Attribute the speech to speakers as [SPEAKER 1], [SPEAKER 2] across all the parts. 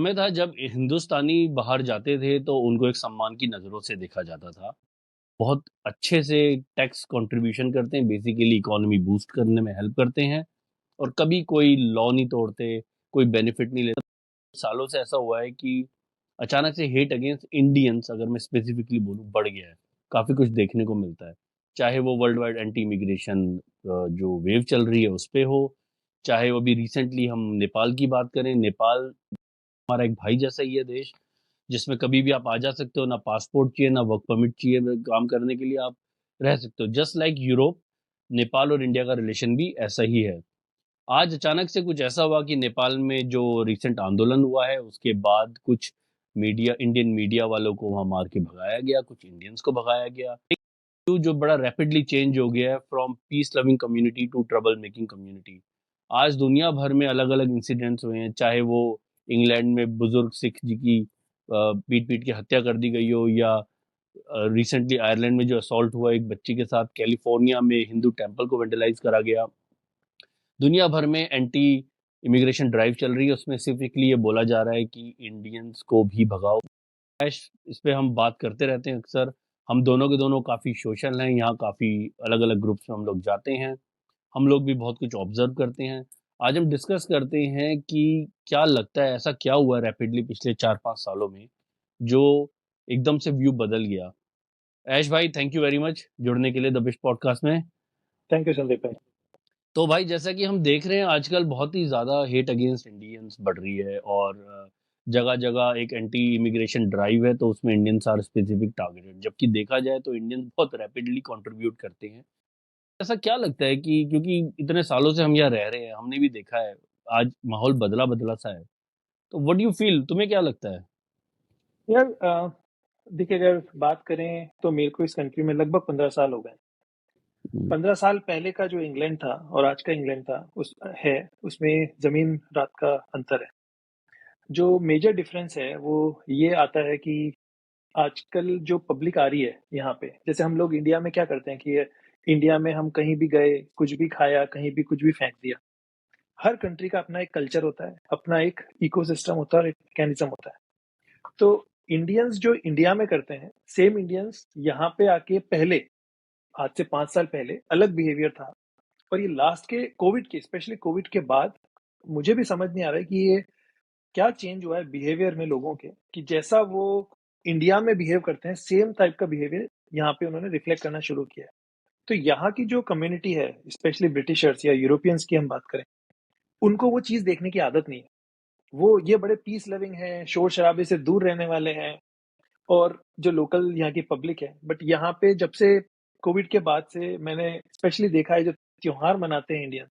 [SPEAKER 1] समय था जब हिंदुस्तानी बाहर जाते थे तो उनको एक सम्मान की नज़रों से देखा जाता था। बहुत अच्छे से टैक्स कंट्रीब्यूशन करते हैं, बेसिकली इकोनॉमी बूस्ट करने में हेल्प करते हैं और कभी कोई लॉ नहीं तोड़ते, कोई बेनिफिट नहीं लेते। सालों से ऐसा हुआ है कि अचानक से हेट अगेंस्ट इंडियंस, अगर मैं स्पेसिफिकली बोलूँ, बढ़ गया है। काफ़ी कुछ देखने को मिलता है। चाहे वो वर्ल्ड वाइड एंटी इमिग्रेशन जो वेव चल रही है उस पे हो, चाहे वो अभी रिसेंटली हम नेपाल की बात करें। नेपाल हमारा एक भाई जैसा ही है देश, जिसमें कभी भी आप आ जा सकते हो, ना पासपोर्ट चाहिए, ना वर्क परमिट चाहिए, काम करने के लिए आप रह सकते हो। जस्ट लाइक यूरोप, नेपाल और इंडिया का रिलेशन भी ऐसा ही है। आज अचानक से कुछ ऐसा हुआ कि नेपाल में जो रिसेंट आंदोलन हुआ है, उसके बाद कुछ मीडिया, इंडियन मीडिया वालों को वहाँ मार के भगाया गया, कुछ इंडियंस को भगाया गया। जो बड़ा रैपिडली चेंज हो गया है from peace loving community to trouble making community. आज दुनिया भर में अलग अलग इंसिडेंट्स हुए हैं, चाहे वो इंग्लैंड में बुजुर्ग सिख जी की पीट पीट के हत्या कर दी गई हो, या रिसेंटली आयरलैंड में जो असॉल्ट हुआ एक बच्ची के साथ, कैलिफोर्निया में हिंदू टेम्पल को वेंडलाइज करा गया। दुनिया भर में एंटी इमिग्रेशन ड्राइव चल रही है, उसमें स्पेसिफिकली ये बोला जा रहा है कि इंडियंस को भी भगाओ। इस पे हम बात करते रहते हैं अक्सर। हम दोनों के दोनों काफ़ी सोशल हैं, यहाँ काफ़ी अलग अलग ग्रुप्स में हम लोग जाते हैं। हम लोग भी बहुत कुछ ऑब्जर्व करते हैं। आज हम डिस्कस करते हैं कि क्या लगता है, ऐसा क्या हुआ रैपिडली पिछले 4-5 सालों में जो एकदम से व्यू बदल गया। ऐश भाई, थैंक यू वेरी मच जुड़ने के लिए द बेस्ट पॉडकास्ट में।
[SPEAKER 2] थैंक यू संदीप भाई।
[SPEAKER 1] तो भाई, जैसा कि हम देख रहे हैं आजकल बहुत ही ज़्यादा हेट अगेंस्ट इंडियंस बढ़ रही है, और जगह जगह एक एंटी इमिग्रेशन ड्राइव है, तो उसमें इंडियंस आर स्पेसिफिक टारगेटेड। जबकि देखा जाए तो इंडियंस बहुत रैपिडली कंट्रीब्यूट करते हैं। ऐसा क्या लगता है कि क्योंकि इतने सालों से हम यहाँ रह रहे हैं, हमने भी देखा है आज माहौल बदला बदला सा है। तो व्हाट डू यू फील, तुम्हें क्या लगता है?
[SPEAKER 2] यार देखिए, अगर बात करें तो मेरे को इस कंट्री में लगभग 15 साल हो गए।
[SPEAKER 1] हम्म।
[SPEAKER 2] 15 साल पहले का जो इंग्लैंड था और आज का इंग्लैंड था उसमें जमीन रात का अंतर है। जो मेजर डिफरेंस है वो ये आता है कि आजकल जो पब्लिक आ रही है यहाँ पे, जैसे हम लोग इंडिया में क्या करते हैं कि इंडिया में हम कहीं भी गए, कुछ भी खाया, कहीं भी कुछ भी फेंक दिया। हर कंट्री का अपना एक कल्चर होता है, अपना एक इकोसिस्टम होता है और एक मैकेनिज्म होता है। तो इंडियंस जो इंडिया में करते हैं, सेम इंडियंस यहाँ पे आके पहले, आज से 5 साल पहले अलग बिहेवियर था। और ये लास्ट के कोविड के, स्पेशली कोविड के बाद, मुझे भी समझ नहीं आ रहा है कि ये क्या चेंज हुआ है बिहेवियर में लोगों के, कि जैसा वो इंडिया में बिहेव करते हैं सेम टाइप का बिहेवियर यहाँ पे उन्होंने रिफ्लेक्ट करना शुरू किया है। तो यहाँ की जो कम्युनिटी है, स्पेशली ब्रिटिशर्स या यूरोपियंस की हम बात करें, उनको वो चीज देखने की आदत नहीं है। वो ये बड़े पीस लविंग हैं, शोर शराबे से दूर रहने वाले हैं, और जो लोकल यहाँ की पब्लिक है। बट यहाँ पे जब से कोविड के बाद से मैंने स्पेशली देखा है, जो त्योहार मनाते हैं इंडियन,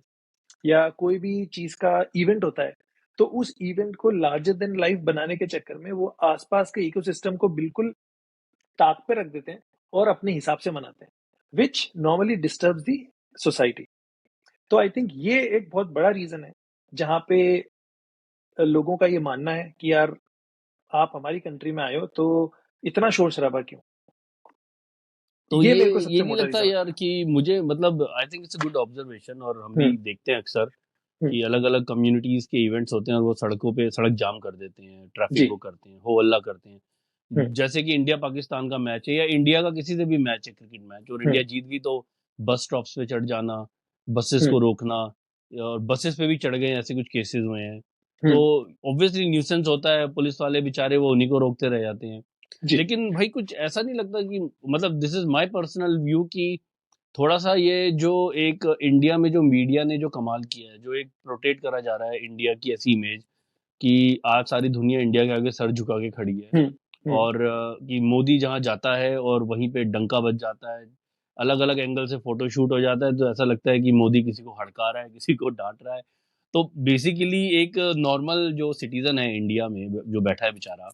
[SPEAKER 2] या कोई भी चीज का इवेंट होता है, तो उस इवेंट को लार्जर देन लाइफ बनाने के चक्कर में वो आसपास के इकोसिस्टम को बिल्कुल ताक पे रख देते हैं और अपने हिसाब से मनाते हैं, विच नॉर्मली डिस्टर्ब्स दी सोसाइटी। तो आई थिंक ये एक बहुत बड़ा रीजन है जहाँ पे लोगों का ये मानना है कि यार, आप हमारी कंट्री में आए हो तो इतना शोर शराबा क्यों।
[SPEAKER 1] तो
[SPEAKER 2] ये
[SPEAKER 1] ये
[SPEAKER 2] मेरे को
[SPEAKER 1] ये
[SPEAKER 2] सबसे
[SPEAKER 1] नहीं
[SPEAKER 2] मोटा
[SPEAKER 1] लगता
[SPEAKER 2] रीजन लगता
[SPEAKER 1] यार कि मुझे, मतलब आई think it's a good observation, और हम
[SPEAKER 2] है।
[SPEAKER 1] भी देखते हैं अक्सर
[SPEAKER 2] हम्म।
[SPEAKER 1] कि अलग अलग कम्युनिटीज के इवेंट्स होते हैं और वो सड़कों पे सड़क जाम कर देते हैं, ट्रैफिक
[SPEAKER 2] जी।
[SPEAKER 1] वो करते हैं, हो हल्ला करते हैं।
[SPEAKER 2] हम्म।
[SPEAKER 1] जैसे कि इंडिया पाकिस्तान का मैच है, या इंडिया का किसी से भी मैच है, क्रिकेट मैच, और
[SPEAKER 2] हम्म।
[SPEAKER 1] इंडिया जीत गई तो बस स्टॉप्स पे चढ़ जाना, बसेस
[SPEAKER 2] हम्म।
[SPEAKER 1] को रोकना, और बसेस पे भी चढ़ गए, ऐसे कुछ केसेस हुए हैं। तो
[SPEAKER 2] हम्म।
[SPEAKER 1] ऑब्वियसली न्यूसेंस होता है, पुलिस वाले बेचारे वो उन्हीं को रोकते रह जाते हैं।
[SPEAKER 2] जी।
[SPEAKER 1] लेकिन भाई, कुछ ऐसा नहीं लगता कि, मतलब this is my personal view, कि थोड़ा सा ये जो एक इंडिया में जो मीडिया ने जो कमाल किया है, जो एक प्रोटेक्ट करा जा रहा है इंडिया की ऐसी इमेज कि आज सारी दुनिया इंडिया के आगे सर झुका के खड़ी है,
[SPEAKER 2] हम्म। हम्म।
[SPEAKER 1] और कि मोदी जहाँ जाता है और वहीं पे डंका बज जाता है, अलग अलग एंगल से फोटो शूट हो जाता है, तो ऐसा लगता है कि मोदी किसी को हड़का रहा है, किसी को डांट रहा है। तो बेसिकली एक नॉर्मल जो सिटीजन है इंडिया में जो बैठा है बेचारा,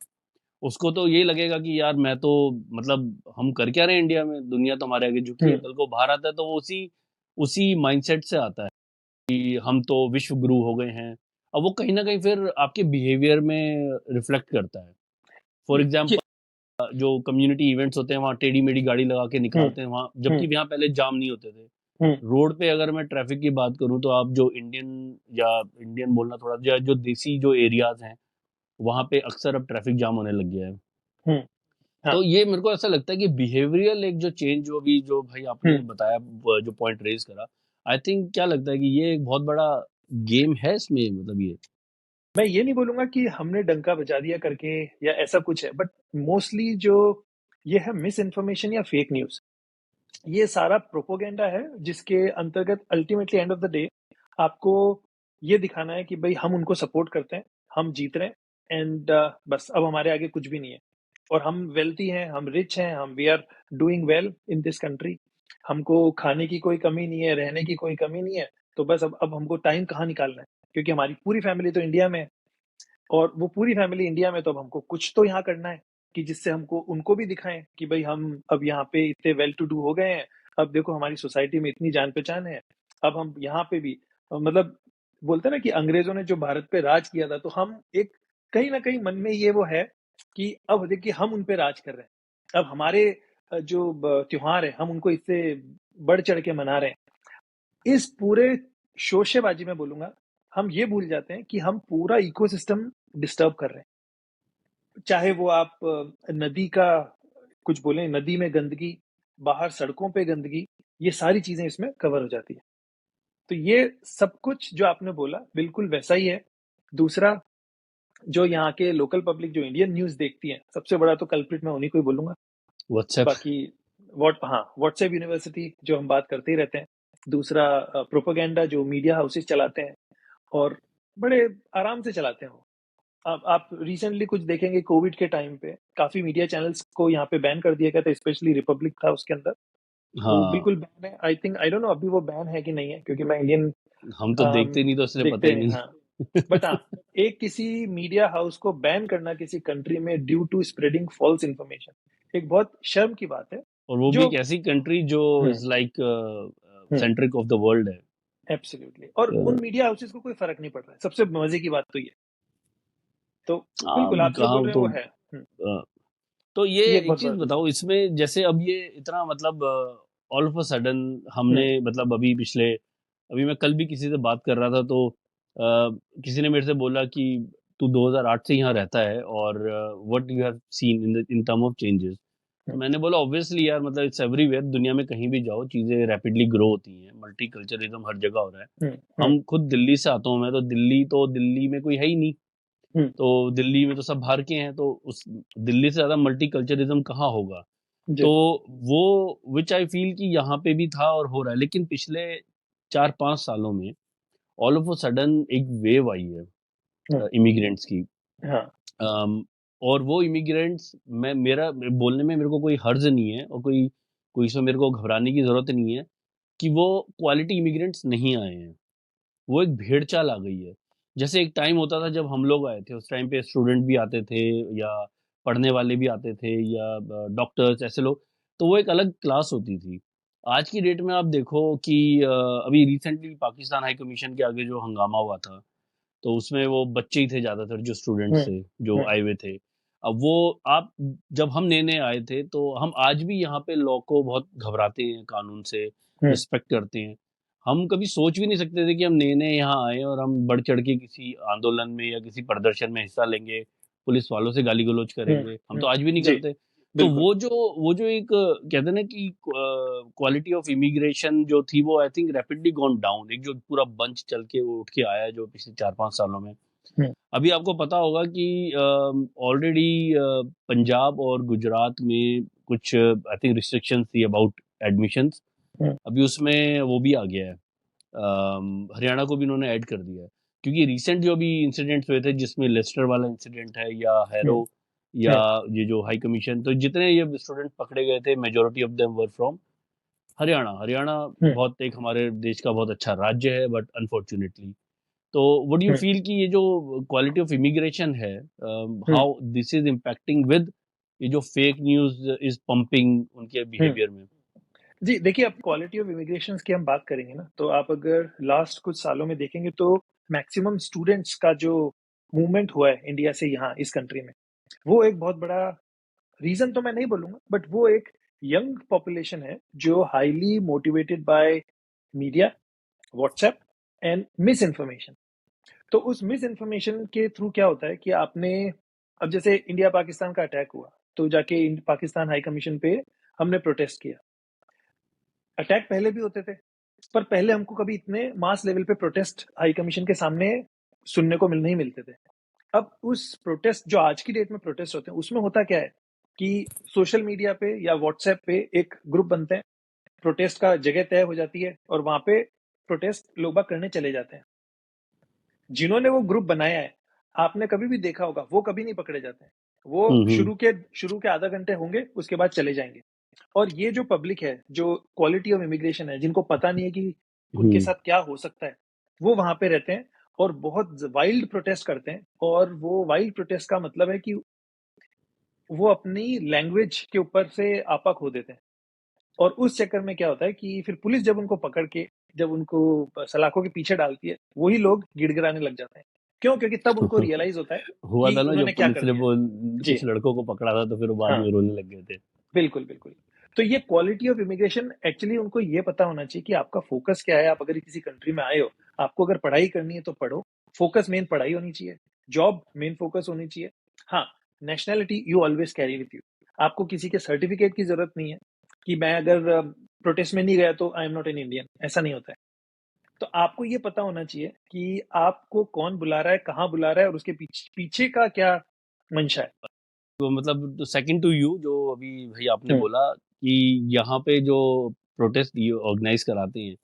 [SPEAKER 1] उसको तो यही लगेगा कि यार मैं तो, मतलब हम कर क्या रहे हैं इंडिया में, दुनिया तो हमारे आगे झुकी है।
[SPEAKER 2] हम्म।
[SPEAKER 1] कल को बाहर आता है तो वो उसी उसी माइंडसेट से आता है कि हम तो विश्व गुरु हो गए हैं। अब वो कहीं ना कहीं फिर आपके बिहेवियर में रिफ्लेक्ट करता है। फॉर
[SPEAKER 2] ये।
[SPEAKER 1] एग्जाम्पल, जो कम्युनिटी इवेंट्स होते हैं वहाँ टेढ़ी मेढ़ी गाड़ी लगा के
[SPEAKER 2] हम्म।
[SPEAKER 1] निकालते हैं वहाँ, जबकि
[SPEAKER 2] हम्म।
[SPEAKER 1] यहाँ पहले जाम नहीं होते थे।
[SPEAKER 2] हम्म।
[SPEAKER 1] रोड पे अगर मैं ट्रैफिक की बात करूँ तो आप जो इंडियन, या इंडियन बोलना थोड़ा, या जो देसी जो एरियाज हैं, वहाँ पे अक्सर अब ट्रैफिक जाम होने लग गया है।
[SPEAKER 2] हाँ।
[SPEAKER 1] तो ये मेरे को ऐसा लगता है कि बिहेवियरल एक जो चेंज जो भाई आपने बताया, जो पॉइंट रेज करा, आई थिंक क्या लगता है कि ये एक बहुत बड़ा गेम है इसमें, मतलब ये।
[SPEAKER 2] मैं ये नहीं बोलूंगा कि हमने डंका बजा दिया करके या ऐसा कुछ है, बट मोस्टली जो ये है मिस इन्फॉर्मेशन या फेक न्यूज, ये सारा प्रोपोगेंडा है जिसके अंतर्गत ultimately end of the day आपको ये दिखाना है कि भाई हम उनको सपोर्ट करते हैं, हम जीत रहे हैं, एंड बस अब हमारे आगे कुछ भी नहीं है, और हम वेल्थी हैं, हम रिच हैं, हम we are doing well in this country, हमको खाने की कोई कमी नहीं है, रहने की कोई कमी नहीं है, तो बस अब हमको टाइम कहाँ निकालना है, क्योंकि हमारी पूरी फैमिली तो इंडिया में है, और वो पूरी फैमिली इंडिया में, तो अब हमको कुछ तो यहाँ करना है कि जिससे हमको उनको भी दिखाएं कि भाई हम अब यहाँ पे इतने वेल टू डू हो गए हैं, अब देखो हमारी सोसाइटी में इतनी जान पहचान है, अब हम यहाँ पे भी मतलब बोलते हैं ना कि अंग्रेजों ने जो भारत पे राज किया था, तो हम एक कहीं ना कहीं मन में ये वो है कि अब देखिए हम उन पे राज कर रहे हैं, अब हमारे जो त्योहार है हम उनको इससे बढ़ चढ़ के मना रहे हैं। इस पूरे शोशेबाजी में बोलूंगा, हम ये भूल जाते हैं कि हम पूरा इकोसिस्टम डिस्टर्ब कर रहे हैं। चाहे वो आप नदी का कुछ बोलें, नदी में गंदगी, बाहर सड़कों पे गंदगी, ये सारी चीजें इसमें कवर हो जाती है। तो ये सब कुछ जो आपने बोला बिल्कुल वैसा ही है। दूसरा, जो यहाँ के लोकल पब्लिक जो इंडियन न्यूज देखती है, सबसे बड़ा तो कल्प्रिट मैं उन्हीं को ही बोलूंगा।
[SPEAKER 1] व्हाट्सएप।
[SPEAKER 2] बाकी व्हाट्सएप यूनिवर्सिटी जो हम बात करते ही रहते हैं। दूसरा, प्रोपोगेंडा जो मीडिया हाउसेस चलाते हैं, और बड़े आराम से चलाते हैं वो। आप रिसेंटली कुछ देखेंगे, कोविड के टाइम पे काफी मीडिया चैनल्स को यहाँ पे बैन कर दिया गया था, स्पेशली रिपब्लिक था उसके अंदर, वो
[SPEAKER 1] हाँ,
[SPEAKER 2] बिल्कुल बैन है। I think, I don't know अभी वो बैन है कि नहीं है, क्योंकि मैं इंडियन
[SPEAKER 1] हम तो देखते नहीं तो इसलिए पता
[SPEAKER 2] देखते
[SPEAKER 1] ही
[SPEAKER 2] हैं, हाँ।
[SPEAKER 1] नहीं।
[SPEAKER 2] बट हाँ, एक किसी मीडिया हाउस को बैन करना किसी कंट्री में due to spreading false information, एक बहुत शर्म की बात है।
[SPEAKER 1] और वो भी
[SPEAKER 2] जो
[SPEAKER 1] एक ऐसी कंट्री जो
[SPEAKER 2] hmm
[SPEAKER 1] is like
[SPEAKER 2] hmm
[SPEAKER 1] centric of the world है।
[SPEAKER 2] एब्सोल्युटली, और उन मीडिया हाउसेस को कोई फर्क नहीं पड़ रहा है, सबसे मजे की बात तो ये। तो बिल्कुल आप जो
[SPEAKER 1] कहाँ
[SPEAKER 2] बोल रहे हैं
[SPEAKER 1] तो
[SPEAKER 2] वो है।
[SPEAKER 1] अ, तो ये
[SPEAKER 2] ये एक
[SPEAKER 1] एक
[SPEAKER 2] बहुत
[SPEAKER 1] चीज
[SPEAKER 2] बड़ा रीजन
[SPEAKER 1] बताओ, इसमें जैसे अब ये इतना मतलब ऑल ऑफ अ सडन
[SPEAKER 2] है।
[SPEAKER 1] हमने मतलब अभी मैं कल भी किसी से बात कर रहा था, तो किसी ने मेरे से बोला कि तू 2008 से यहाँ रहता है और what you have seen in term of changes. तो
[SPEAKER 2] हम्म
[SPEAKER 1] मैंने बोला ऑब्वियसली यार, मतलब इट्स एवरीवेयर, दुनिया में कहीं भी जाओ चीजें रैपिडली ग्रो होती हैं, मल्टीकल्चरलिज्म हर जगह हो रहा है।
[SPEAKER 2] हम्म हम्म
[SPEAKER 1] हम खुद दिल्ली से आता हूँ मैं, तो दिल्ली में कोई है ही नहीं।
[SPEAKER 2] हम्म
[SPEAKER 1] तो दिल्ली में तो सब बाहर के हैं, तो उस दिल्ली से ज्यादा मल्टीकल्चरिज्म कहाँ होगा। तो
[SPEAKER 2] जी।
[SPEAKER 1] वो विच आई फील कि यहाँ पे भी था और हो रहा है, लेकिन पिछले 4-5 सालों में ऑल ऑफ अ सडन एक वेव आई है
[SPEAKER 2] हम्म
[SPEAKER 1] इमिग्रेंट्स की।
[SPEAKER 2] हाँ।
[SPEAKER 1] अम, और वो इमिग्रेंट्स, मैं मेरा बोलने में मेरे को कोई हर्ज नहीं है, और कोई कोई इसमें मेरे को घबराने की जरूरत नहीं है कि वो क्वालिटी इमिग्रेंट्स नहीं आए हैं। वो एक भेड़ चाल आ गई है। जैसे एक टाइम होता था जब हम लोग आए थे, उस टाइम पे स्टूडेंट भी आते थे, या पढ़ने वाले भी आते थे, या डॉक्टर्स, ऐसे लोग। तो वो एक अलग क्लास होती थी। आज की डेट में आप देखो कि अभी रिसेंटली पाकिस्तान हाई कमीशन के आगे जो हंगामा हुआ था, तो उसमें वो बच्चे ही थे ज्यादातर जो स्टूडेंट्स
[SPEAKER 2] हम्म
[SPEAKER 1] थे, जो
[SPEAKER 2] हम्म
[SPEAKER 1] आए हुए थे। अब वो आप जब हम नए नए आए थे, तो हम आज भी यहाँ पे लॉ को बहुत घबराते हैं, कानून से
[SPEAKER 2] हम्म
[SPEAKER 1] रिस्पेक्ट करते हैं। हम कभी सोच भी नहीं सकते थे कि हम नए नए यहाँ आए और हम बढ़ चढ़ के किसी आंदोलन में या किसी प्रदर्शन में हिस्सा लेंगे, पुलिस वालों से गाली गलौज करेंगे। हम तो आज भी नहीं
[SPEAKER 2] जी,
[SPEAKER 1] करते। तो
[SPEAKER 2] बिल्कुल।
[SPEAKER 1] वो जो एक कहते हैं ना कि क्वालिटी ऑफ इमिग्रेशन जो थी, वो I think rapidly gone down. एक जो पूरा बंच चल के वो उठ के आया जो पिछले 4-5 सालों में।
[SPEAKER 2] हम्म
[SPEAKER 1] अभी आपको पता होगा कि ऑलरेडी पंजाब और गुजरात में कुछ आई थिंक रिस्ट्रिक्शंस थी अबाउट एडमिशंस।
[SPEAKER 2] हम्म
[SPEAKER 1] अभी उसमें वो भी आ गया है, हरियाणा को भी इन्होंने ऐड कर दिया है। क्योंकि रिसेंट जो भी इंसिडेंट्स हुए थे, जिसमें लेस्टर वाला इंसिडेंट है, या हैरो,
[SPEAKER 2] हम्म
[SPEAKER 1] या
[SPEAKER 2] हम्म
[SPEAKER 1] ये जो हाई कमीशन, तो जितने ये स्टूडेंट पकड़े गए थे, majority of them were from Haryana. Haryana
[SPEAKER 2] hmm
[SPEAKER 1] बहुत एक हमारे देश का बहुत अच्छा राज्य है, बट अनफॉर्चुनेटली। तो what do you
[SPEAKER 2] hmm
[SPEAKER 1] feel कि ये जो क्वालिटी ऑफ इमिग्रेशन है,
[SPEAKER 2] hmm
[SPEAKER 1] how this is impacting with ये जो फेक न्यूज इज पंपिंग उनके
[SPEAKER 2] हम्म
[SPEAKER 1] बिहेवियर में।
[SPEAKER 2] जी, देखिए, अब क्वालिटी ऑफ इमिग्रेशन की हम बात करेंगे ना, तो आप अगर लास्ट कुछ सालों में देखेंगे तो मैक्सिमम स्टूडेंट्स का जो मूवमेंट हुआ है इंडिया से यहाँ इस कंट्री में, वो एक बहुत बड़ा रीजन तो मैं नहीं बोलूंगा, बट वो एक यंग पॉपुलेशन है जो highly motivated by media, WhatsApp and miss information. तो उस मिस इन्फॉर्मेशन के थ्रू क्या होता है कि आपने, अब जैसे इंडिया पाकिस्तान का अटैक हुआ, तो जाके पाकिस्तान हाई कमीशन पे हमने प्रोटेस्ट किया। अटैक पहले भी होते थे, पर पहले हमको कभी इतने मास लेवल पे प्रोटेस्ट हाई कमीशन के सामने सुनने को नहीं मिलते थे। अब उस प्रोटेस्ट, जो आज की डेट में प्रोटेस्ट होते हैं, उसमें होता क्या है कि सोशल मीडिया पे या व्हाट्सएप पे एक ग्रुप बनते हैं, प्रोटेस्ट का जगह तय हो जाती है और वहां पे प्रोटेस्ट लोग बाग करने चले जाते हैं। जिन्होंने वो ग्रुप बनाया है, आपने कभी भी देखा होगा, वो कभी नहीं पकड़े जाते हैं। वो
[SPEAKER 1] हम्म।
[SPEAKER 2] शुरू के आधा घंटे होंगे, उसके बाद चले जाएंगे। और ये जो पब्लिक है, जो क्वालिटी ऑफ इमिग्रेशन है, जिनको पता नहीं है कि उनके
[SPEAKER 1] हम्म।
[SPEAKER 2] साथ क्या हो सकता है, वो वहां पे रहते हैं और बहुत वाइल्ड प्रोटेस्ट करते हैं। और वो वाइल्ड प्रोटेस्ट का मतलब है कि वो अपनी लैंग्वेज के ऊपर से आपा खो देते हैं। और उस चक्कर में क्या होता है कि फिर पुलिस जब उनको पकड़ के, जब उनको सलाखों के पीछे डालती है, वही लोग गिड़गिड़ाने लग जाते हैं। क्यों? क्योंकि तब उनको रियलाइज होता है
[SPEAKER 1] हुआ
[SPEAKER 2] कि
[SPEAKER 1] था ना,
[SPEAKER 2] उन्होंने
[SPEAKER 1] जब
[SPEAKER 2] क्या
[SPEAKER 1] पुलिस
[SPEAKER 2] कर
[SPEAKER 1] ने
[SPEAKER 2] दिया।
[SPEAKER 1] वो
[SPEAKER 2] जी
[SPEAKER 1] कुछ लड़कों को पकड़ा था तो फिर वो बाद
[SPEAKER 2] हाँ,
[SPEAKER 1] में रोने लग गए थे।
[SPEAKER 2] बिल्कुल बिल्कुल। तो ये क्वालिटी ऑफ इमिग्रेशन, एक्चुअली उनको ये पता होना चाहिए कि आपका फोकस क्या है। आप अगर किसी कंट्री में आए हो, आपको अगर पढ़ाई करनी है तो पढ़ो, फोकस मेन पढ़ाई होनी चाहिए। जॉब मेन फोकस होनी चाहिए। हाँ, nationality you always carry with you. आपको किसी के सर्टिफिकेट की जरूरत नहीं है कि मैं अगर प्रोटेस्ट में नहीं गया तो I am not an Indian, ऐसा नहीं होता है। तो आपको ये पता होना चाहिए कि आपको कौन बुला रहा है, कहाँ बुला रहा है, और उसके पीछे पीछे का क्या मंशा है।
[SPEAKER 1] तो मतलब सेकंड टू यू, जो अभी भाई आपने
[SPEAKER 2] हम्म,
[SPEAKER 1] बोला कि यहाँ पे जो प्रोटेस्ट ऑर्गेनाइज कराते हैं,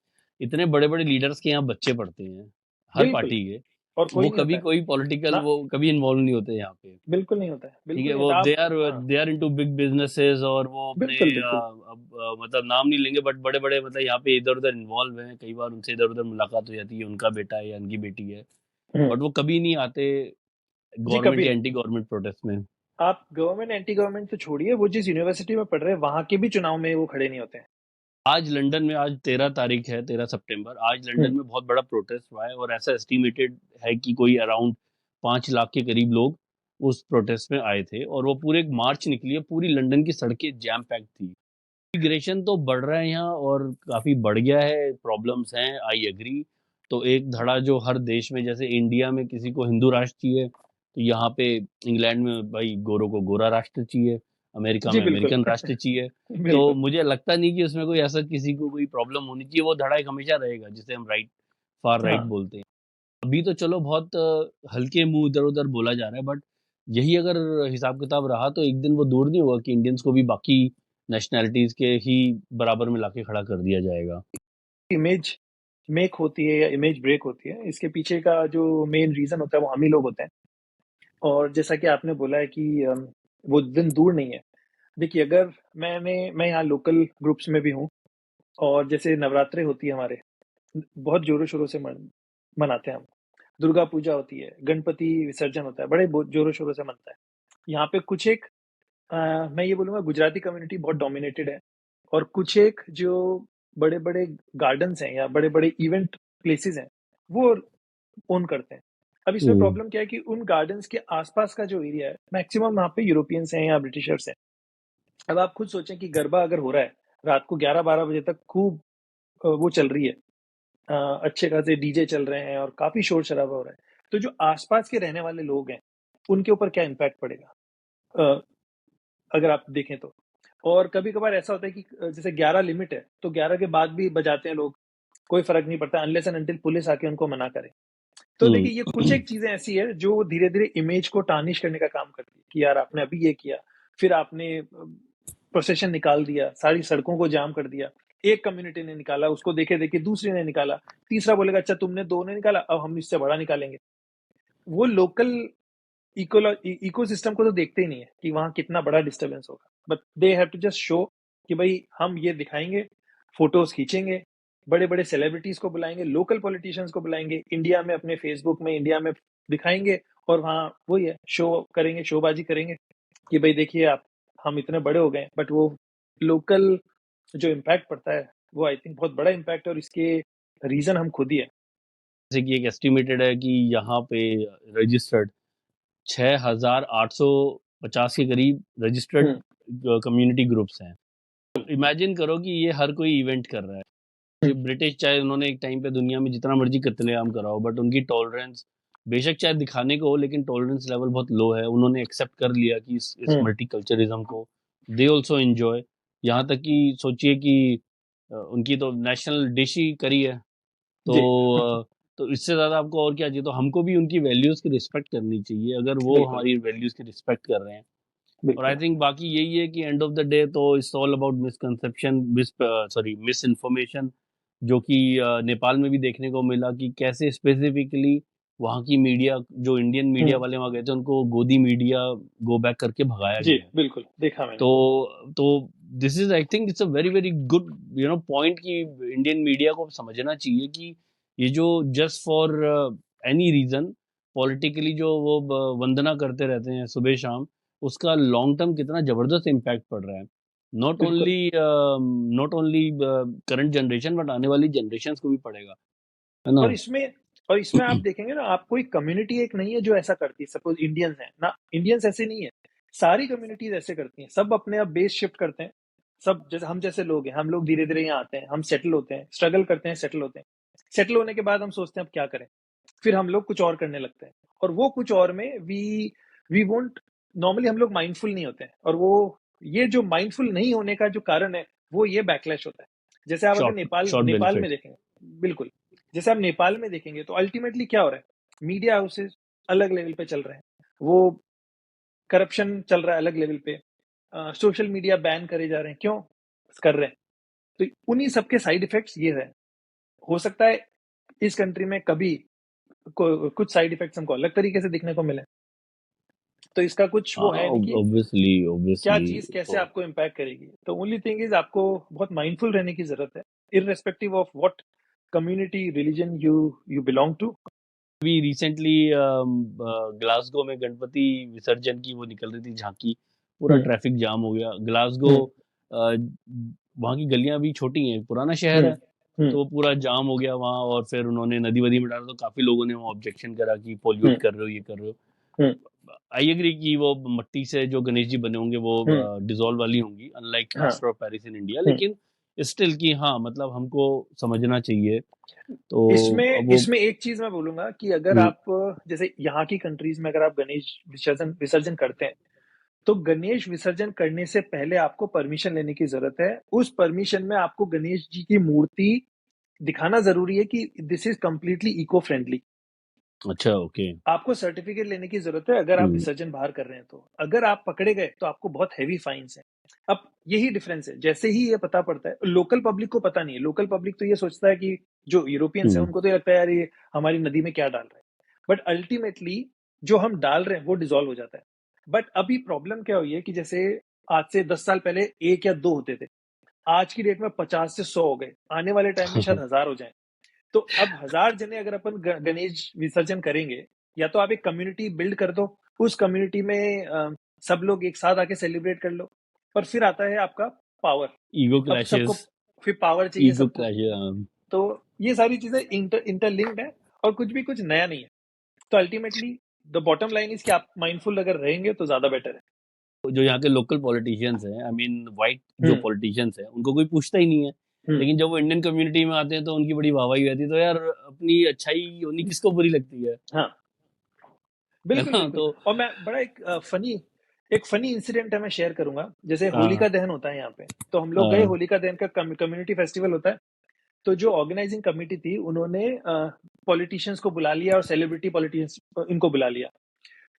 [SPEAKER 1] इतने बड़े बड़े लीडर्स के यहाँ बच्चे पढ़ते हैं, हर
[SPEAKER 2] बिल्कुल।
[SPEAKER 1] पार्टी के।
[SPEAKER 2] और कोई
[SPEAKER 1] वो
[SPEAKER 2] नहीं होता
[SPEAKER 1] कभी
[SPEAKER 2] है
[SPEAKER 1] कोई पॉलिटिकल,
[SPEAKER 2] ना,
[SPEAKER 1] वो कभी इन्वॉल्व नहीं होते यहाँ पे।
[SPEAKER 2] बिल्कुल नहीं होता है,
[SPEAKER 1] ठीक
[SPEAKER 2] बिल्कुल
[SPEAKER 1] है,
[SPEAKER 2] नहीं
[SPEAKER 1] वो
[SPEAKER 2] होता।
[SPEAKER 1] दे
[SPEAKER 2] आप
[SPEAKER 1] आर
[SPEAKER 2] हाँ,
[SPEAKER 1] they are into big businesses, और वो अपने
[SPEAKER 2] बिल्कुल बिल्कुल।
[SPEAKER 1] अब मतलब नाम नहीं लेंगे, बट बड़े बड़े मतलब यहाँ पे इधर उधर इन्वॉल्व हैं। कई बार उनसे इधर उधर मुलाकात हो जाती है, उनका बेटा है या उनकी बेटी है,
[SPEAKER 2] हम्म,
[SPEAKER 1] बट वो कभी नहीं आते
[SPEAKER 2] जी
[SPEAKER 1] गवर्नमेंट
[SPEAKER 2] कभी
[SPEAKER 1] या
[SPEAKER 2] नहीं।
[SPEAKER 1] एंटी गवर्नमेंट प्रोटेस्ट में।
[SPEAKER 2] आप गवर्नमेंट एंटी गवर्नमेंट तो छोड़िए, वो जिस यूनिवर्सिटी में पढ़ रहे हैं वहां के भी चुनाव में वो खड़े नहीं होते हैं।
[SPEAKER 1] आज लंदन में, आज 13 तारीख है, 13 सितंबर, आज
[SPEAKER 2] हम्म,
[SPEAKER 1] लंदन में बहुत बड़ा प्रोटेस्ट हुआ है, और ऐसा एस्टिमेटेड है कि कोई अराउंड 5 लाख के करीब लोग उस प्रोटेस्ट में आए थे, और वो पूरे एक मार्च निकली है, पूरी लंदन की सड़कें जैम पैक थी। इमिग्रेशन तो बढ़ रहा है यहाँ, और काफी बढ़ गया है, प्रॉब्लम्स हैं, आई एग्री। तो एक धड़ा जो हर देश में, जैसे इंडिया में किसी को हिंदू राष्ट्र चाहिए, तो यहाँ पे इंग्लैंड में भाई गोरों को गोरा राष्ट्र चाहिए, अमेरिका
[SPEAKER 2] जी
[SPEAKER 1] में
[SPEAKER 2] बिल्कुल।
[SPEAKER 1] अमेरिकन राष्ट्र चाहिए। तो
[SPEAKER 2] बिल्कुल।
[SPEAKER 1] मुझे लगता नहीं कि उसमें कोई ऐसा किसी को कोई प्रॉब्लम होनी चाहिए। वो धड़ा एक हमेशा रहेगा, जिसे हम राइट, फार राइट
[SPEAKER 2] हाँ,
[SPEAKER 1] बोलते हैं। अभी तो चलो बहुत हल्के मुंह इधर उधर बोला जा रहा है, बट यही अगर हिसाब किताब रहा तो एक दिन वो दूर नहीं होगा कि इंडियंस को भी बाकी नेशनैलिटीज के ही बराबर में लाके खड़ा कर दिया जाएगा।
[SPEAKER 2] इमेज मेक होती है या इमेज ब्रेक होती है, इसके पीछे का जो मेन रीजन होता है वो हम ही लोग होते हैं। और जैसा कि आपने बोला है कि वो दिन दूर नहीं है। देखिए, अगर मैं यहाँ लोकल ग्रुप्स में भी हूँ, और जैसे नवरात्रे होती है हमारे, बहुत जोरों शोरों से मनाते हैं हम। दुर्गा पूजा होती है, गणपति विसर्जन होता है, बड़े जोरों शोरों से मनता है। यहाँ पे कुछ एक मैं ये बोलूंगा, गुजराती कम्युनिटी बहुत डोमिनेटेड है। और कुछ एक जो बड़े बड़े गार्डन्स हैं या बड़े बड़े इवेंट प्लेसेस हैं, वो ओन करते हैं। अब इसमें
[SPEAKER 1] हम्म।
[SPEAKER 2] प्रॉब्लम क्या है कि उन गार्डन्स के आसपास का जो एरिया है, मैक्सिमम वहाँ पे यूरोपियंस हैं या ब्रिटिशर्स हैं। अब आप खुद सोचें कि गरबा अगर हो रहा है रात को 11-12 बजे तक, खूब वो चल रही है, अच्छे खासे डीजे चल रहे हैं और काफी शोर शराबा हो रहा है, तो जो आसपास के रहने वाले लोग हैं, उनके ऊपर क्या इम्पैक्ट पड़ेगा, अगर आप देखें तो। और कभी कभार ऐसा होता है कि जैसे 11 लिमिट है, तो 11 के बाद भी बजाते हैं लोग, कोई फर्क नहीं पड़ता, अनलेस एंड अनटिल पुलिस आके उनको मना करे। तो देखिए, ये कुछ
[SPEAKER 1] हम्म।
[SPEAKER 2] एक चीजें ऐसी है जो धीरे धीरे इमेज को टार्निश करने का काम करती है कि यार आपने अभी ये किया, फिर आपने प्रोसेशन निकाल दिया, सारी सड़कों को जाम कर दिया। एक कम्युनिटी ने निकाला, उसको देखे देखे दूसरे ने निकाला, तीसरा बोलेगा अच्छा तुमने दो ने निकाला, अब हम इससे बड़ा निकालेंगे। वो लोकल इकोसिस्टम को तो देखते ही नहीं है कि वहां कितना बड़ा डिस्टरबेंस होगा, but they have to just show कि भाई हम ये दिखाएंगे, फोटोज खींचेंगे, बड़े बड़े सेलिब्रिटीज को बुलाएंगे, लोकल पॉलिटिशियंस को बुलाएंगे, इंडिया में अपने फेसबुक में इंडिया में दिखाएंगे, और वहाँ वही है, शो करेंगे, शोबाजी करेंगे कि भाई देखिए आप, हम इतने बड़े हो गए। बट वो लोकल जो इम्पैक्ट पड़ता है, वो आई थिंक बहुत बड़ा इम्पैक्ट है, और इसके रीजन हम खुद ही है।
[SPEAKER 1] जैसे कि एक एस्टिमेटेड है कि यहाँ पे रजिस्टर्ड 6,850 के करीब रजिस्टर्ड
[SPEAKER 2] हम्म,
[SPEAKER 1] कम्युनिटी ग्रुप्स हैं। इमेजिन करो कि ये हर कोई इवेंट कर रहा है। जो ब्रिटिश, चाहे उन्होंने एक टाइम पे दुनिया में जितना मर्जी कत्लेआम करा हो, बट उनकी टॉलरेंस बेशक चाहे दिखाने को हो, लेकिन टॉलरेंस लेवल बहुत लो है। उन्होंने एक्सेप्ट कर लिया कि इस मल्टीकल्चरिज्म को दे ऑल्सो एंजॉय। यहाँ तक कि सोचिए कि उनकी तो नेशनल डिश ही करी है, तो तो इससे ज़्यादा आपको और क्या चाहिए। तो हमको भी उनकी वैल्यूज़ की रिस्पेक्ट करनी चाहिए, अगर वो
[SPEAKER 2] बिल्कुल
[SPEAKER 1] हमारी वैल्यूज़ की रिस्पेक्ट कर रहे हैं। और
[SPEAKER 2] बिल्कुल
[SPEAKER 1] आई थिंक बाकी यही है कि एंड ऑफ द डे तो it's all about misconception, miss information, जो कि नेपाल में भी देखने को मिला कि कैसे स्पेसिफिकली वहाँ की मीडिया, जो इंडियन मीडिया वाले वहाँ गए थे, उनको गोदी मीडिया गो बैक करके भगाया
[SPEAKER 2] जी,
[SPEAKER 1] गया है।
[SPEAKER 2] बिल्कुल देखा मैंने।
[SPEAKER 1] तो this is, I think it's a very very good point कि इंडियन मीडिया को समझना चाहिए कि ये जो just for any reason politically जो वो वंदना करते रहते हैं सुबह शाम, उसका लॉन्ग टर्म कितना जबरदस्त इम्पैक्ट पड़ रहा है। नॉट
[SPEAKER 2] बिल्कुल।
[SPEAKER 1] Only not only current generation, but आने वाली जनरेशन को भी पड़ेगा, है ना।
[SPEAKER 2] और इसमें आप देखेंगे ना, आप कोई कम्युनिटी एक नहीं है जो ऐसा करती है। सपोज इंडियंस हैं ना, इंडियंस ऐसे नहीं है, सारी कम्युनिटीज ऐसे करती हैं। सब अपने आप बेस शिफ्ट करते हैं। सब जैसे हम जैसे लोग हैं, हम लोग धीरे धीरे यहाँ आते हैं, हम सेटल होते हैं, स्ट्रगल करते हैं, सेटल होते हैं। सेटल होने के बाद हम सोचते हैं अब क्या करें, फिर हम लोग कुछ और करने लगते हैं। और वो कुछ और में वी वोंट, नॉर्मली हम लोग माइंडफुल नहीं होते हैं। और वो ये जो माइंडफुल नहीं होने का जो कारण है, वो ये बैकलैश होता है। जैसे आप अगर
[SPEAKER 1] शॉर्ट
[SPEAKER 2] नेपाल
[SPEAKER 1] शॉर्ट
[SPEAKER 2] नेपाल में
[SPEAKER 1] बेनिफिट।
[SPEAKER 2] देखेंगे, बिल्कुल, जैसे आप नेपाल में देखेंगे तो अल्टीमेटली क्या हो रहा है, मीडिया हाउसेस अलग लेवल पे चल रहे हैं, वो करप्शन चल रहा है अलग लेवल पे, सोशल मीडिया बैन करे जा रहे हैं। क्यों कर रहे हैं? तो उन्हीं सबके साइड इफेक्ट्स ये है। हो सकता है इस कंट्री में कभी कुछ साइड इफेक्ट्स हमको अलग तरीके से दिखने को मिले, तो इसका कुछ
[SPEAKER 1] हाँ,
[SPEAKER 2] वो है नहीं कि
[SPEAKER 1] ऑब्वियसली
[SPEAKER 2] क्या
[SPEAKER 1] ऑब्वियसली।
[SPEAKER 2] चीज कैसे
[SPEAKER 1] तो
[SPEAKER 2] आपको इम्पैक्ट करेगी। तो ओनली थिंग इज आपको बहुत माइंडफुल रहने की जरूरत है, irrespective of what community religion you belong to.
[SPEAKER 1] अभी रिसेंटली ग्लासगो में गणपति विसर्जन की वो निकल रही थी झांकी, पूरा
[SPEAKER 2] हम्म
[SPEAKER 1] ट्रैफिक जाम हो गया। ग्लासगो
[SPEAKER 2] हम्म
[SPEAKER 1] वहाँ की गलियां भी छोटी हैं, पुराना शहर
[SPEAKER 2] हम्म
[SPEAKER 1] है,
[SPEAKER 2] हम्म
[SPEAKER 1] तो पूरा जाम हो गया वहाँ। और फिर उन्होंने नदी वदी में डाला, तो काफी लोगों ने वहाँ ऑब्जेक्शन करा कि
[SPEAKER 2] हम्म
[SPEAKER 1] पोल्यूट कर रहे हो, ये कर रहे हो।
[SPEAKER 2] हम्म
[SPEAKER 1] आई एग्री कि वो मट्टी से जो गणेश जी बने होंगे वो
[SPEAKER 2] हम्म
[SPEAKER 1] डिजोल्व वाली होंगी, अनलाइक
[SPEAKER 2] हाँ
[SPEAKER 1] plaster of Paris in India,
[SPEAKER 2] hmm
[SPEAKER 1] लेकिन स्टिल की हाँ, मतलब हमको समझना चाहिए। तो
[SPEAKER 2] इसमें
[SPEAKER 1] अब वो
[SPEAKER 2] इसमें एक चीज मैं बोलूंगा कि अगर
[SPEAKER 1] हम्म,
[SPEAKER 2] आप जैसे यहाँ की कंट्रीज में अगर आप गणेश विसर्जन विसर्जन करते हैं, तो गणेश विसर्जन करने से पहले आपको परमिशन लेने की जरूरत है। उस परमिशन में आपको गणेश जी की मूर्ति दिखाना जरूरी है कि this is completely eco friendly.
[SPEAKER 1] अच्छा, ओके।
[SPEAKER 2] आपको सर्टिफिकेट लेने की जरूरत है अगर आप
[SPEAKER 1] हम्म
[SPEAKER 2] विसर्जन बाहर कर रहे हैं। तो अगर आप पकड़े गए तो आपको बहुत हैवी फाइन्स है। अब यही डिफरेंस है, जैसे ही ये पता पड़ता है, लोकल पब्लिक को पता नहीं है। लोकल पब्लिक तो ये सोचता है कि जो यूरोपियंस है
[SPEAKER 1] हम्म
[SPEAKER 2] उनको तो ये लगता है यार ये हमारी नदी में क्या डाल रहे हैं, बट अल्टीमेटली जो हम डाल रहे हैं वो डिजोल्व हो जाता है। बट अभी प्रॉब्लम क्या हुई है कि जैसे आज से 10 साल पहले एक या दो होते थे, आज की डेट में 50 से 100 हो गए, आने वाले टाइम में शायद 1000 हो जाए। तो अब 1000 जने अगर अपन गणेश विसर्जन करेंगे, या तो आप एक कम्युनिटी बिल्ड कर दो, उस कम्युनिटी में सब लोग एक साथ आके सेलिब्रेट कर लो। पर फिर आता है आपका पावर।
[SPEAKER 1] ईगो
[SPEAKER 2] अब सबको
[SPEAKER 1] क्लैशेस।
[SPEAKER 2] फिर पावर चाहिए
[SPEAKER 1] ईगो
[SPEAKER 2] सबको।
[SPEAKER 1] क्लैशेस।
[SPEAKER 2] तो ये सारी चीजें इंटरलिंक्ड है, और कुछ भी कुछ नया नहीं है। तो ultimately the bottom line is कि आप माइंडफुल अगर रहेंगे तो ज्यादा बेटर है।
[SPEAKER 1] जो यहाँ के लोकल पॉलिटिशियंस हैं, आई मीन वाइट जो
[SPEAKER 2] हम्म
[SPEAKER 1] पॉलिटिशियंस हैं, उनको कोई पूछता ही नहीं है।
[SPEAKER 2] हम्म
[SPEAKER 1] लेकिन जब वो इंडियन कम्युनिटी में आते हैं तो उनकी बड़ी वाहवाही रहती है। तो यार, अपनी अच्छाई होनी किसको बुरी लगती
[SPEAKER 2] हाँ,
[SPEAKER 1] है
[SPEAKER 2] बिल्कुल
[SPEAKER 1] ना।
[SPEAKER 2] बिल्कुल।
[SPEAKER 1] तो
[SPEAKER 2] और मैं बड़ा एक फनी इंसिडेंट है, मैं शेयर करूंगा। जैसे
[SPEAKER 1] हाँ
[SPEAKER 2] होलिका दहन होता है यहाँ पे, तो हम लोग गए,
[SPEAKER 1] हाँ
[SPEAKER 2] होलिका दहन का कम्युनिटी फेस्टिवल होता है। तो जो ऑर्गेनाइजिंग कमेटी थी उन्होंने पॉलिटिशियंस को बुला लिया और सेलिब्रिटी पॉलिटिशियंस इनको बुला लिया।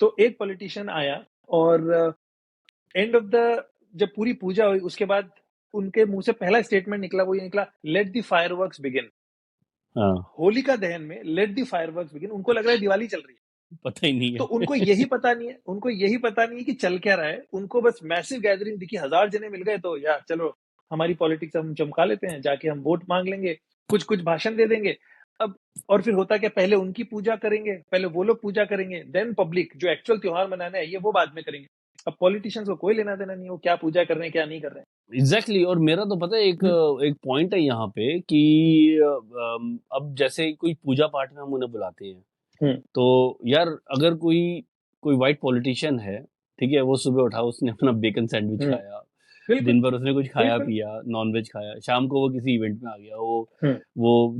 [SPEAKER 2] तो एक पॉलिटिशियन आया, और एंड ऑफ द जब पूरी पूजा हुई उसके बाद उनके मुंह से पहला स्टेटमेंट निकला, वो ये निकला, लेट द फायरवर्क्स बिगिन।
[SPEAKER 1] हाँ,
[SPEAKER 2] होलिका दहन में लेट द फायरवर्क्स बिगिन, उनको लग रहा है दिवाली चल रही है।
[SPEAKER 1] पता ही नहीं
[SPEAKER 2] तो उनको
[SPEAKER 1] है।
[SPEAKER 2] यही पता नहीं है, उनको यही पता नहीं है कि चल क्या रहा है। उनको बस मैसिव गैदरिंग दिखी, 1000 जने मिल गए, तो यार चलो हमारी पॉलिटिक्स हम चमका लेते हैं, जाके हम वोट मांग लेंगे, कुछ कुछ भाषण दे देंगे। अब और फिर होता क्या, पहले उनकी पूजा करेंगे, पहले वो लोग पूजा करेंगे, देन पब्लिक जो एक्चुअल त्योहार मनाना है ये वो बाद में करेंगे। अब पॉलिटिशियंस को कोई लेना देना नहीं है, वो क्या पूजा कर रहे हैं क्या नहीं कर रहे
[SPEAKER 1] एग्जैक्टली exactly, और मेरा तो पता है एक
[SPEAKER 2] हैं।
[SPEAKER 1] एक पॉइंट है यहाँ पे कि अब जैसे कोई पूजा पाठ में हम उन्हें बुलाते हैं,
[SPEAKER 2] हम्म
[SPEAKER 1] तो यार अगर कोई कोई वाइट पॉलिटिशियन है, ठीक है, वो सुबह उठा, उसने अपना बेकन सैंडविच
[SPEAKER 2] हम्म
[SPEAKER 1] खाया,
[SPEAKER 2] बिल्कुल
[SPEAKER 1] दिन भर उसने कुछ खाया
[SPEAKER 2] बिल्कुल।
[SPEAKER 1] पिया, नॉनवेज खाया, शाम को वो किसी इवेंट में आ गया,
[SPEAKER 2] हम्म
[SPEAKER 1] वो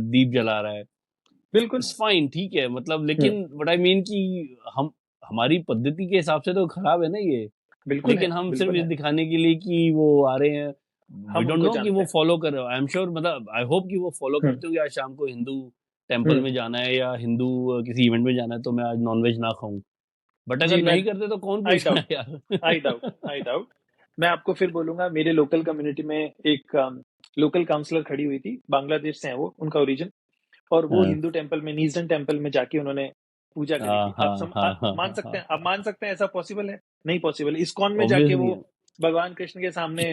[SPEAKER 1] दीप जला रहा है,
[SPEAKER 2] बिल्कुल
[SPEAKER 1] इट्स फाइन, ठीक है, मतलब
[SPEAKER 2] हम्म,
[SPEAKER 1] लेकिन व्हाट आई मीन कि हम हमारी पद्धति के हिसाब से तो खराब है ना ये।
[SPEAKER 2] बिल्कुल है,
[SPEAKER 1] लेकिन हम सिर्फ
[SPEAKER 2] बिल्कुल
[SPEAKER 1] ये
[SPEAKER 2] है।
[SPEAKER 1] दिखाने के लिए कि वो आ रहे हैं, वी
[SPEAKER 2] हम
[SPEAKER 1] डोंट
[SPEAKER 2] उनको
[SPEAKER 1] नो कि
[SPEAKER 2] जानते
[SPEAKER 1] वो
[SPEAKER 2] हैं।
[SPEAKER 1] फॉलो कर रहे हो। आई एम श्योर, मतलब आई होप कि वो फॉलो
[SPEAKER 2] हम्म,
[SPEAKER 1] करते हो कि आज शाम को हिंदू टेम्पल
[SPEAKER 2] हम्म,
[SPEAKER 1] में जाना है या हिंदू किसी इवेंट में जाना है तो मैं आज नॉनवेज ना खाऊं। बट
[SPEAKER 2] जी
[SPEAKER 1] अगर
[SPEAKER 2] मैं
[SPEAKER 1] नहीं करते तो कौन
[SPEAKER 2] आई
[SPEAKER 1] पूछ रहा
[SPEAKER 2] डाउट,
[SPEAKER 1] है
[SPEAKER 2] आई डाउट,
[SPEAKER 1] यार।
[SPEAKER 2] I doubt. मैं आपको फिर बोलूंगा, मेरे लोकल कम्युनिटी में एक लोकल काउंसलर खड़ी हुई थी, बांग्लादेश से है वो, उनका ओरिजिन। और वो
[SPEAKER 1] हाँ
[SPEAKER 2] हिंदू टेम्पल में, नीजन टेम्पल में जाके उन्होंने पूजा करी
[SPEAKER 1] हाँ
[SPEAKER 2] थी।
[SPEAKER 1] हाँ हाँ हाँ
[SPEAKER 2] मान सकते हैं, आप मान सकते हैं ऐसा पॉसिबल है? नहीं पॉसिबल। इस्कॉन में जाके
[SPEAKER 1] ऑब्वियसली,
[SPEAKER 2] वो भगवान कृष्ण के सामने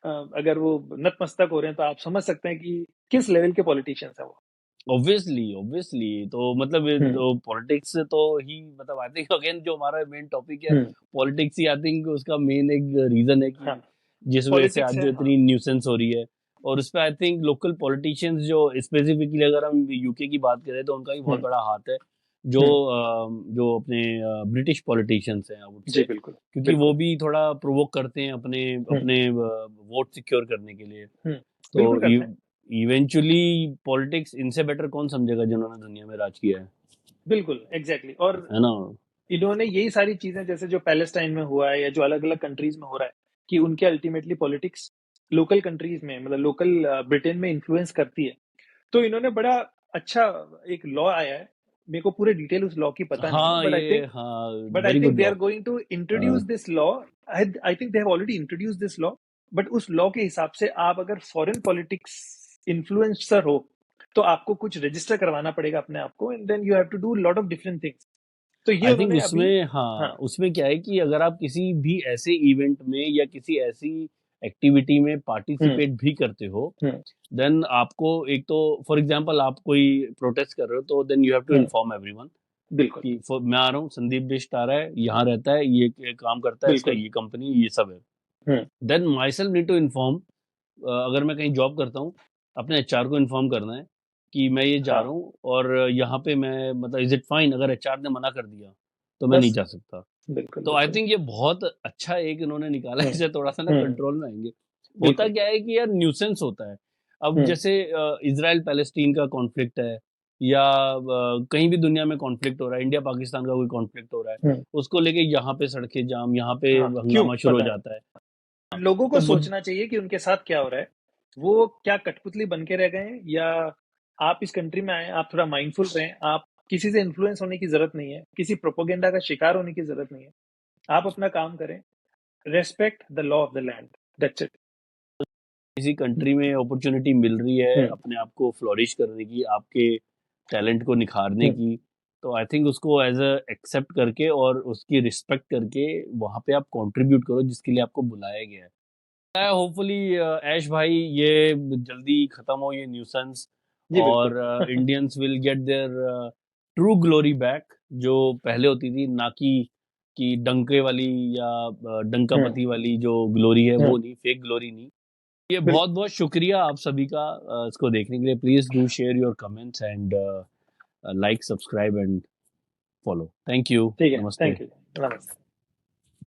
[SPEAKER 2] अगर वो नतमस्तक हो रहे हैं, तो आप समझ सकते हैं कि किस लेवल के पॉलिटिशियंस है वो।
[SPEAKER 1] ऑब्वियसली ऑब्वियसली, तो मतलब
[SPEAKER 2] हम्म,
[SPEAKER 1] पॉलिटिक्स तो ही, मतलब आई थिंक अगेन जो हमारा मेन टॉपिक है
[SPEAKER 2] हम्म,
[SPEAKER 1] पॉलिटिक्स ही, आई थिंक उसका मेन एक रीजन है
[SPEAKER 2] हाँ,
[SPEAKER 1] कि जिस वजह से
[SPEAKER 2] पॉलिटिक्स
[SPEAKER 1] आज
[SPEAKER 2] है,
[SPEAKER 1] जो
[SPEAKER 2] हाँ।
[SPEAKER 1] इतनी न्यूसेंस हो रही है। और उस पे आई थिंक लोकल पॉलिटिशियंस जो स्पेसिफिकली, अगर हम यूके की बात करें तो उनका भी बहुत
[SPEAKER 2] हम्म,
[SPEAKER 1] बड़ा हाथ है। जो
[SPEAKER 2] हम्म,
[SPEAKER 1] जो अपने ब्रिटिश पॉलिटिशियंस हैं, आई वुड
[SPEAKER 2] जी
[SPEAKER 1] से,
[SPEAKER 2] बिल्कुल,
[SPEAKER 1] क्योंकि वो
[SPEAKER 2] बिल्कुल।
[SPEAKER 1] भी थोड़ा प्रोवोक करते हैं अपने
[SPEAKER 2] हम्म,
[SPEAKER 1] अपने वोट सिक्योर करने के लिए।
[SPEAKER 2] हम्म,
[SPEAKER 1] तो
[SPEAKER 2] बिल्कुल करते हैं।
[SPEAKER 1] इवेंचुअली पॉलिटिक्स इनसे बेटर कौन समझेगा जिन्होंने दुनिया में राज किया
[SPEAKER 2] बिल्कुल एग्जैक्टली। और
[SPEAKER 1] है ना।
[SPEAKER 2] इन्होंने यही सारी चीजें, जैसे जो पैलेस्टाइन में हुआ है या जो अलग अलग कंट्रीज में हो रहा है, कि उनके अल्टीमेटली पॉलिटिक्स लोकल कंट्रीज में, मतलब लोकल ब्रिटेन में इन्फ्लुएंस करती है। तो इन्होंने बड़ा अच्छा एक लॉ आया है। मेरे को पूरे डिटेल उस लॉ की पता नहीं है,
[SPEAKER 1] हाँ ये, हाँ,
[SPEAKER 2] but I
[SPEAKER 1] very
[SPEAKER 2] think
[SPEAKER 1] good
[SPEAKER 2] they
[SPEAKER 1] law.
[SPEAKER 2] Are going to introduce this law. I think they have already introduce this law. But उस लॉ के हिसाब से आप अगर फॉरेन पॉलिटिक्स इन्फ्लुएंसर हो, तो आपको कुछ रजिस्टर करवाना पड़ेगा अपने आप को, and then you have to do lot of different things. तो ये
[SPEAKER 1] आई थिंक
[SPEAKER 2] उन्होंने अभी,
[SPEAKER 1] उसमें, हाँ,
[SPEAKER 2] हाँ,
[SPEAKER 1] उसमें क्या है कि अगर आप किसी भी ऐसे इवेंट में या किसी ऐसी एक्टिविटी में
[SPEAKER 2] हम्म,
[SPEAKER 1] पार्टिसिपेट भी करते हो,
[SPEAKER 2] हम्म,
[SPEAKER 1] देन आपको एक तो, फॉर एग्जांपल आप कोई प्रोटेस्ट कर रहे हो तो then you have to
[SPEAKER 2] hmm,
[SPEAKER 1] inform everyone
[SPEAKER 2] बिल्कुल,
[SPEAKER 1] कि मैं आ रहा हूँ, संदीप बिष्ट आ रहा है, यहाँ रहता है, ये काम करता है, इसका
[SPEAKER 2] बिल्कुल,
[SPEAKER 1] ये कंपनी, ये सब है।
[SPEAKER 2] Hmm,
[SPEAKER 1] then myself need to inform, अगर मैं कहीं जॉब करता हूँ, अपने एचआर को इन्फॉर्म करना है कि मैं ये जा
[SPEAKER 2] हाँ,
[SPEAKER 1] रहा हूँ और यहाँ पे मैं, मतलब इज इट फाइन, अगर एचआर ने मना कर दिया तो मैं नहीं
[SPEAKER 2] बस,
[SPEAKER 1] जा सकता।
[SPEAKER 2] बिल्कुल,
[SPEAKER 1] तो आई
[SPEAKER 2] बिल्कुल,
[SPEAKER 1] थिंक ये बहुत अच्छा एक इन्होंने निकाला है,
[SPEAKER 2] हम्म,
[SPEAKER 1] इससे थोड़ा सा ना
[SPEAKER 2] हम्म,
[SPEAKER 1] कंट्रोल में आएंगे। होता
[SPEAKER 2] बिल्कुल,
[SPEAKER 1] क्या है कि यार न्यूसेंस होता है। अब
[SPEAKER 2] हम्म,
[SPEAKER 1] जैसे इसराइल पैलेस्टीन का कॉन्फ्लिक्ट है, या कहीं भी दुनिया में कॉन्फ्लिक्ट हो रहा है, इंडिया पाकिस्तान का कोई कॉन्फ्लिक्ट हो रहा है,
[SPEAKER 2] हम्म,
[SPEAKER 1] उसको लेके यहाँ पे सड़कें जाम, यहाँ पे
[SPEAKER 2] हाँ, क्यों
[SPEAKER 1] हंगामा शुरू हो
[SPEAKER 2] पता है?
[SPEAKER 1] जाता है।
[SPEAKER 2] लोगों को
[SPEAKER 1] तो वो,
[SPEAKER 2] सोचना चाहिए कि उनके साथ क्या हो रहा है। वो क्या कठपुतली बन के रह गए हैं, या आप इस कंट्री में आए, आप थोड़ा माइंडफुल रहें। आप किसी से इन्फ्लुएंस होने की जरूरत नहीं है, किसी प्रोपोगेंडा का शिकार होने की जरूरत नहीं है। आप अपना काम करें, respect the law of the land, that's it.
[SPEAKER 1] किसी कंट्री में अपॉर्चुनिटी मिल रही है
[SPEAKER 2] हम्म,
[SPEAKER 1] अपने आप को फ्लोरिश करने की, आपके टैलेंट को निखारने
[SPEAKER 2] हम्म,
[SPEAKER 1] की, तो आई थिंक उसको एज अ एक्सेप्ट करके और उसकी रिस्पेक्ट करके वहाँ पे आप कंट्रीब्यूट करो जिसके लिए आपको बुलाया गया है। होपफुली ऐश भाई, ये जल्दी खत्म हो ये न्यूसेंस,
[SPEAKER 2] जी बिल्कुल।
[SPEAKER 1] और Indians will get their true glory back, जो पहले होती थी, ना कि डंके वाली या
[SPEAKER 2] हम्म,
[SPEAKER 1] डंकापति वाली जो ग्लोरी है, वो
[SPEAKER 2] हम्म,
[SPEAKER 1] नहीं, फेक ग्लोरी नहीं। ये
[SPEAKER 2] बिल्कुल।
[SPEAKER 1] बहुत बहुत शुक्रिया आप सभी का इसको देखने के लिए। Please do share your comments and like, subscribe and follow. Thank you.
[SPEAKER 2] ठीक है,
[SPEAKER 1] नमस्ते।
[SPEAKER 2] थैंक यू, नमस्ते।